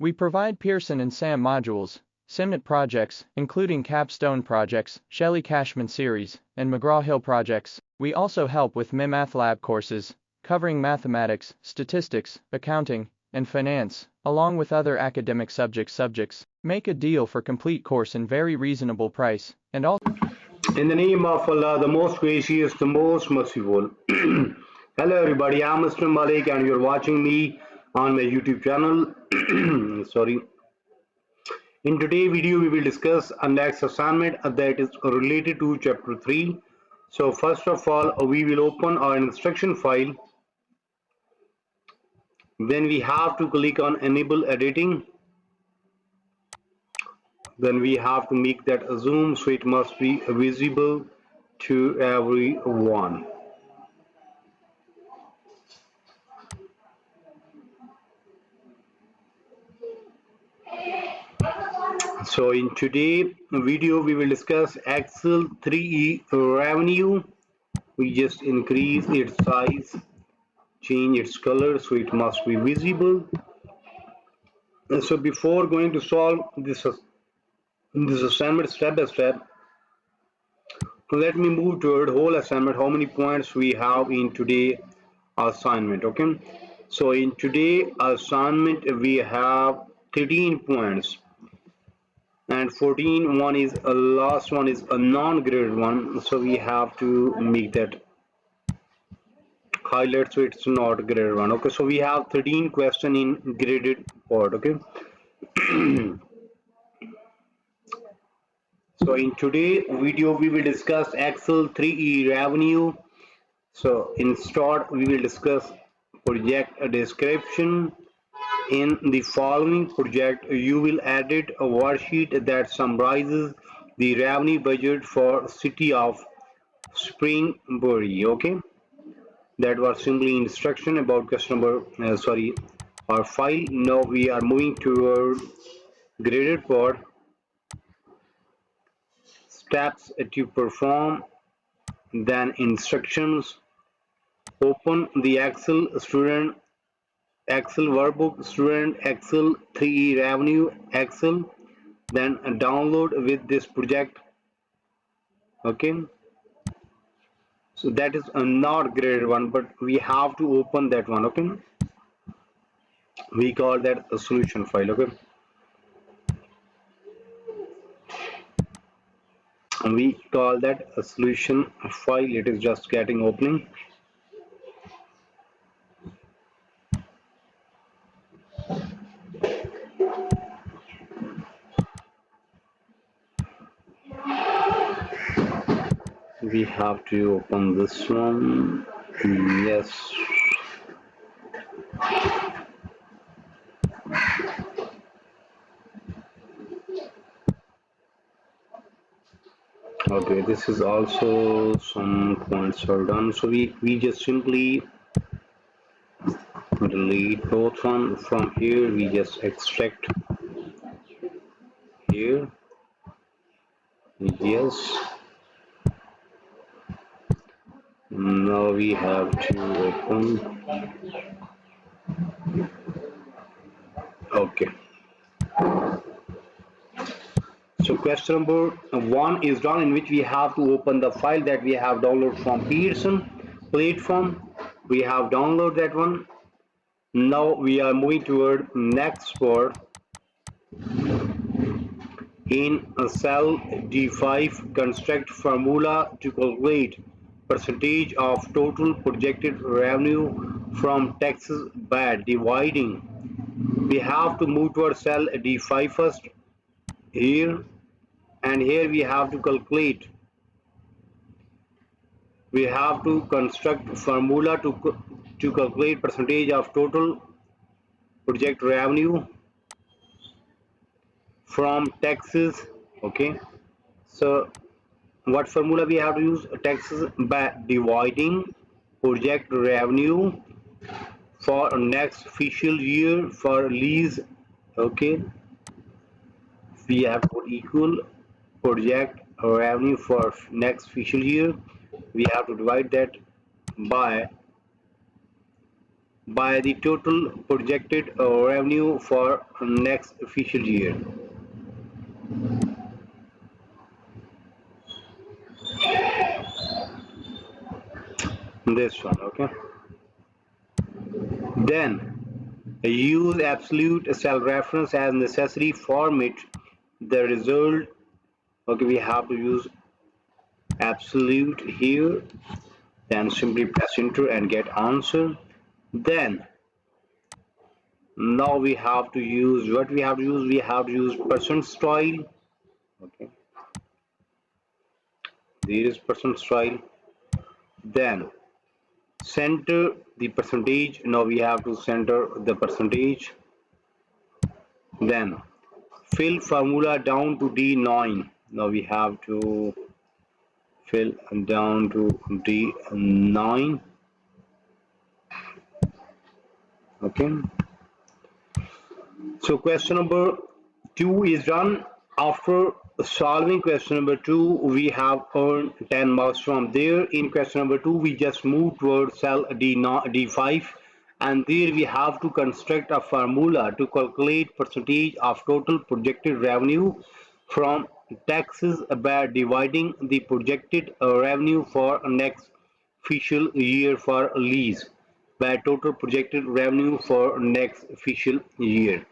We provide Pearson and SAM modules, SIMNet projects, including capstone projects, Shelley Cashman series, and McGraw-Hill projects. We also help with MAThlab courses, covering mathematics, statistics, accounting, and finance, along with other academic subjects. Make a deal for complete course in very reasonable price, and also in the name of Allah, the most gracious, the most merciful. Hello everybody, I'm Mr. Malik and you're watching me on my YouTube channel. Sorry. In today's video, we will discuss a next assignment that is related to chapter 3. So first of all, we will open our instruction file. Then we have to click on enable editing. Then we have to make that a zoom, so it must be visible to everyone. So in today's video, we will discuss Excel 3E revenue. We just increase its size, change its color, so it must be visible. And so before going to solve this assignment step by step, let me move toward whole assignment, how many points we have in today assignment. Okay, so in today assignment we have 13 points and 14 one is a last one is a non-graded one, so we have to make that highlight so it's not graded one. Okay, so we have 13 question in graded part. Okay. So in today's video we will discuss Excel 3E revenue. So in start we will discuss project description. In the following project you will edit a worksheet that summarizes the revenue budget for city of Springbury. Okay, that was simply instruction about customer our file. Now we are moving toward graded part. Steps to perform, then instructions. Open the Excel workbook, student Excel 3E revenue Excel, then download with this project. Okay, so that is a not graded one, but we have to open that one. Okay, we call that a solution file. Okay, we call that a solution file. It is just getting opening. We have to open this one. Yes. Okay, this is also some points are done, so we just simply delete both one. From here we just extract here. Yes, now we have to open. Okay, so question number 1 is done, in which we have to open the file that we have downloaded from Pearson platform. We have downloaded that one. Now we are moving toward next part. In a cell D5, construct formula to calculate percentage of total projected revenue from taxes by dividing. We have to move toward cell D5 first here, and here we have to calculate. We have to construct formula to calculate percentage of total project revenue from taxes. Okay, so what formula we have to use? Taxes by dividing project revenue for next fiscal year for lease. Okay, we have to put equal project revenue for next fiscal year. We have to divide that by by the total projected revenue for next fiscal year. This one, okay. Then use absolute cell reference as necessary. Format the result. Okay, we have to use absolute here. Then simply press enter and get answer. Then now we have to use what we have to use. We have to use percent style. Okay, there is percent style. Then center the percentage. Now we have to center the percentage. Then fill formula down to D9. Now we have to fill down to D9. Okay. So question number 2 is done. After solving question number 2, we have earned 10 marks from there. In question number 2, we just move towards cell D5, and there we have to construct a formula to calculate percentage of total projected revenue from taxes by dividing the projected revenue for next fiscal year for lease by total projected revenue for next fiscal year.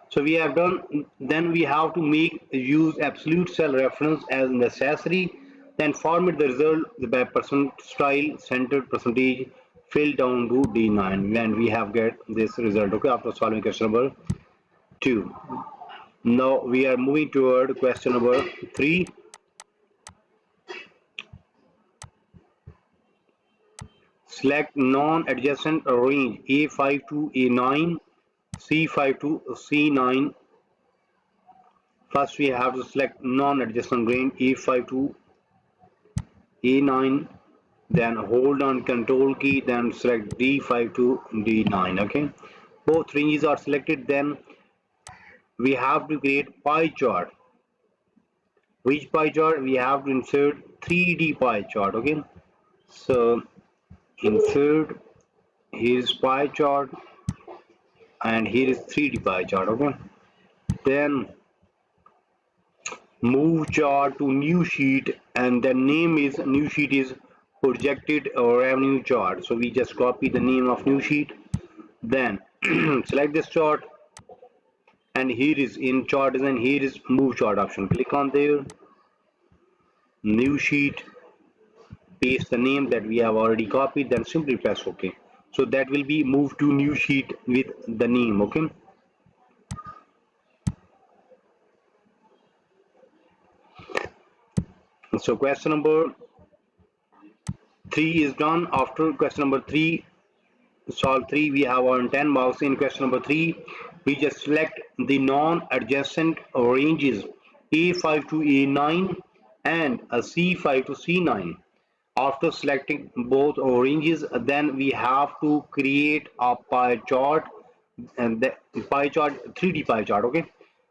So we have done, then we have to make use absolute cell reference as necessary, then format the result by percent style centered percentage fill down to D9, and we have get this result. Okay, after solving question number 2. Now we are moving toward question number 3. Select non-adjacent range A5 to A9, C5 to C9. First we have to select non-adjacent range A5 to A9, then hold on control key, then select D5 to D9. Okay, both ranges are selected. Then we have to create pie chart. Which pie chart? We have to insert 3D pie chart. Okay, so insert, here is pie chart, and here is 3D pie chart. Okay, then move chart to new sheet, and the name is new sheet is projected revenue chart. So we just copy the name of new sheet, then select this chart, and here is in chart design, here is move chart option. Click on there, new sheet, paste the name that we have already copied, then simply press OK. So that will be moved to new sheet with the name. Okay, so question number 3 is done. After question number 3, solve 3, we have earned 10 marks. In question number 3, we just select the non-adjacent ranges A5 to A9 and a C5 to C9. After selecting both ranges, then we have to create a pie chart, and the pie chart 3D pie chart. Okay,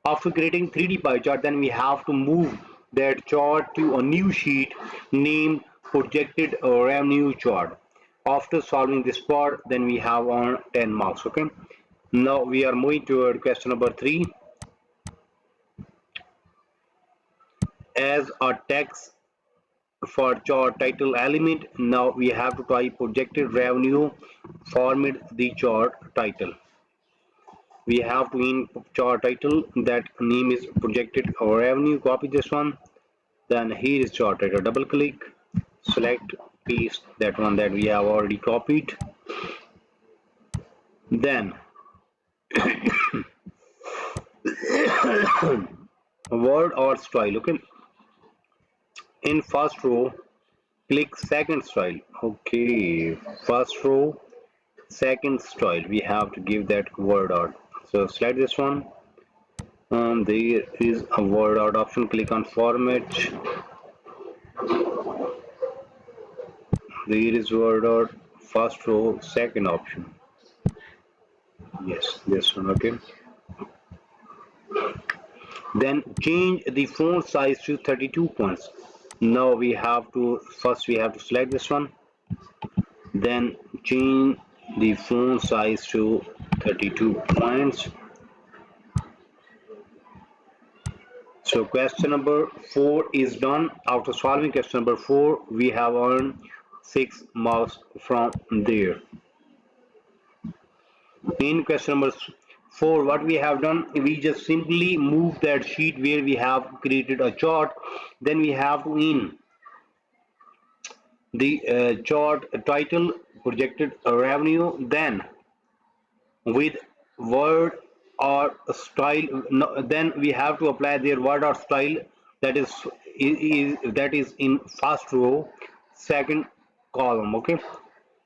after creating 3D pie chart, then we have to move that chart to a new sheet named projected revenue chart. After solving this part, then we have on 10 marks. Okay, now we are moving toward question number 3. As a text for chart title element, now we have to type projected revenue, format the chart title. We have to in chart title, that name is projected revenue. Copy this one, then here is chart title, double click, select, paste that one that we have already copied. Then word or style. Okay, in first row click second style. Okay, first row second style, we have to give that word out. So select this one, and there is a word out option. Click on format, there is word out, first row second option. Yes, this one. Okay, then change the font size to 32 points. Now we have to, first we have to select this one, then change the font size to 32 points. So question number 4 is done. After solving question number 4, we have earned 6 marks from there. In question number 4, what we have done, we just simply move that sheet where we have created a chart. Then we have to in the chart title projected revenue, then with word or style, no, then we have to apply their word or style that is in first row second column. Okay,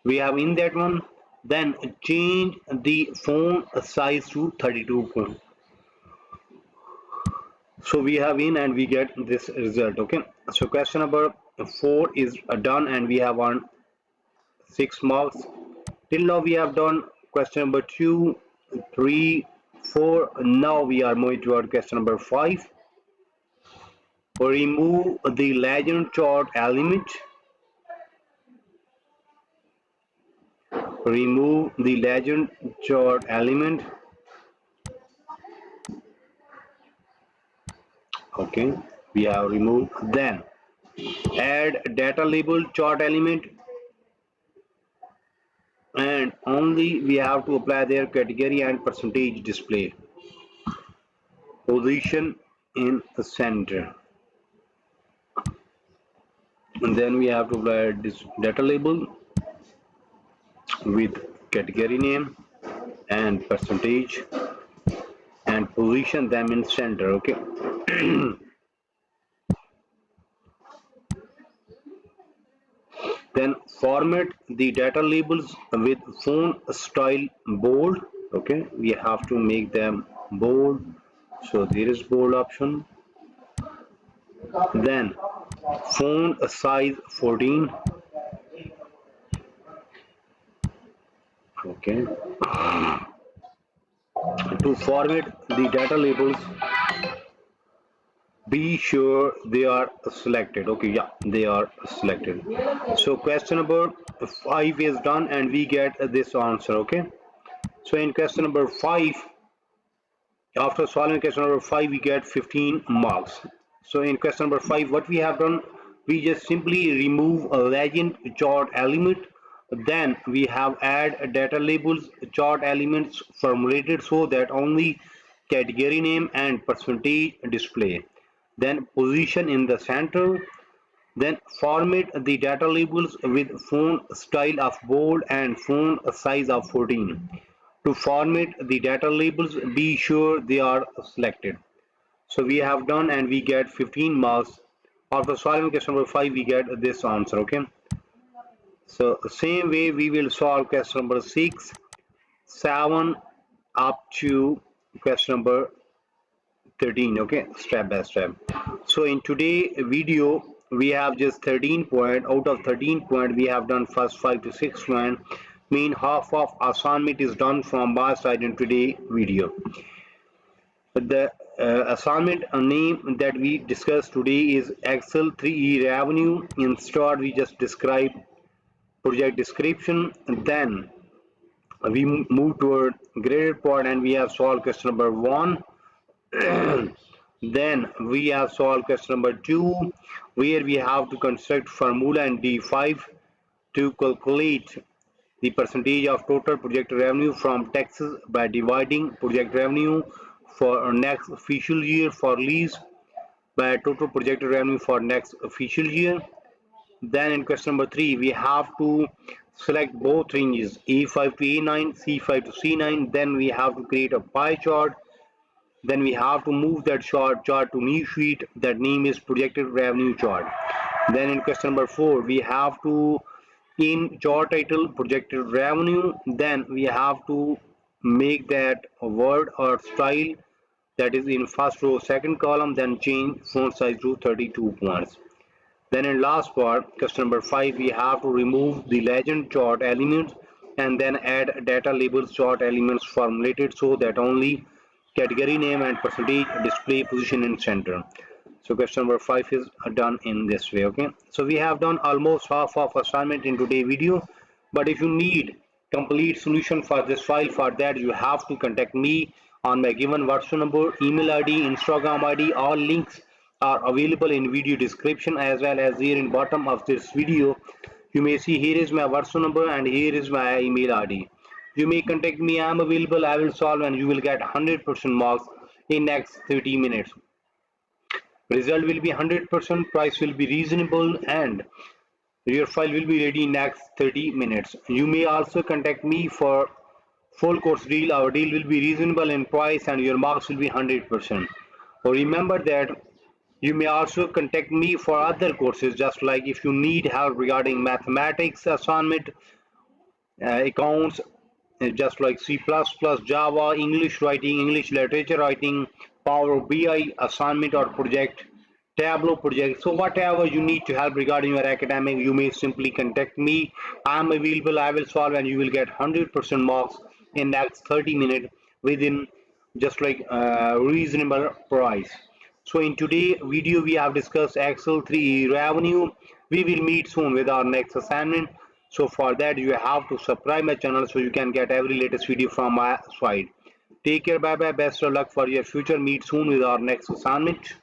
we have in that one, then change the font size to 32 point. So we have in and we get this result. Okay, so question number 4 is done and we have won 6 marks. Till now we have done question number 2, 3, 4. Now we are moving toward question number 5. Remove the legend chart element. Remove the legend chart element. Okay, we have removed. Then add data label chart element, and only we have to apply their category and percentage display. Position in the center. And then we have to apply this data label with category name and percentage and position them in center. Okay. Then format the data labels with font style bold. Okay, we have to make them bold, so there is bold option. Then font size 14. Okay, to format the data labels, be sure they are selected. Okay, yeah, they are selected. So question number 5 is done and we get this answer. Okay, so in question number 5, after solving question number 5, we get 15 marks. So in question number 5, what we have done, we just simply remove a legend chart element. Then we have add data labels chart elements formulated so that only category name and percentage display. Then position in the center. Then format the data labels with font style of bold and font size of 14. To format the data labels, be sure they are selected. So we have done and we get 15 marks. After solving question number 5, we get this answer. Okay. So same way we will solve question number 6, 7 up to question number 13. Okay, step by step. So in today video we have just 13 point. Out of 13 point we have done first 5 to 6 point, mean half of assignment is done from my side in today video. The assignment name that we discussed today is Excel 3E revenue. In start we just describe project description, and then we move toward graded part and we have solved question number 1. Then we have solved question number 2, where we have to construct formula in D5 to calculate the percentage of total projected revenue from taxes by dividing project revenue for next fiscal year for lease by total projected revenue for next fiscal year. Then in question number 3, we have to select both ranges A5 to A9, C5 to C9. Then we have to create a pie chart. Then we have to move that chart to new sheet. That name is projected revenue chart. Then in question number 4, we have to in chart title projected revenue. Then we have to make that a word or style that is in first row second column. Then change font size to 32 points. Then in last part, question number 5, we have to remove the legend chart elements and then add data labels chart elements formulated so that only category name and percentage display position in center. So question number 5 is done in this way. Okay, so we have done almost half of assignment in today's video, but if you need complete solution for this file. For that, you have to contact me on my given WhatsApp number, email ID, Instagram ID. All links are available in video description as well as here in bottom of this video. You may see here is my WhatsApp number and here is my email ID. You may contact me. I am available. I will solve and you will get 100% marks in next 30 minutes. Result will be 100%. Price will be reasonable and your file will be ready in next 30 minutes. You may also contact me for full course deal. Our deal will be reasonable in price and your marks will be 100%. Or remember that you may also contact me for other courses, just like if you need help regarding mathematics assignment, accounts, just like C++, Java, English writing, English literature writing, Power BI assignment or project, Tableau project. So whatever you need to help regarding your academic, you may simply contact me. I'm available. I will solve and you will get 100% marks in next 30 minutes within just like reasonable price. So in today's video we have discussed Excel 3 revenue. We will meet soon with our next assignment. So for that you have to subscribe my channel so you can get every latest video from my side. Take care, bye bye, best of luck for your future. Meet soon with our next assignment.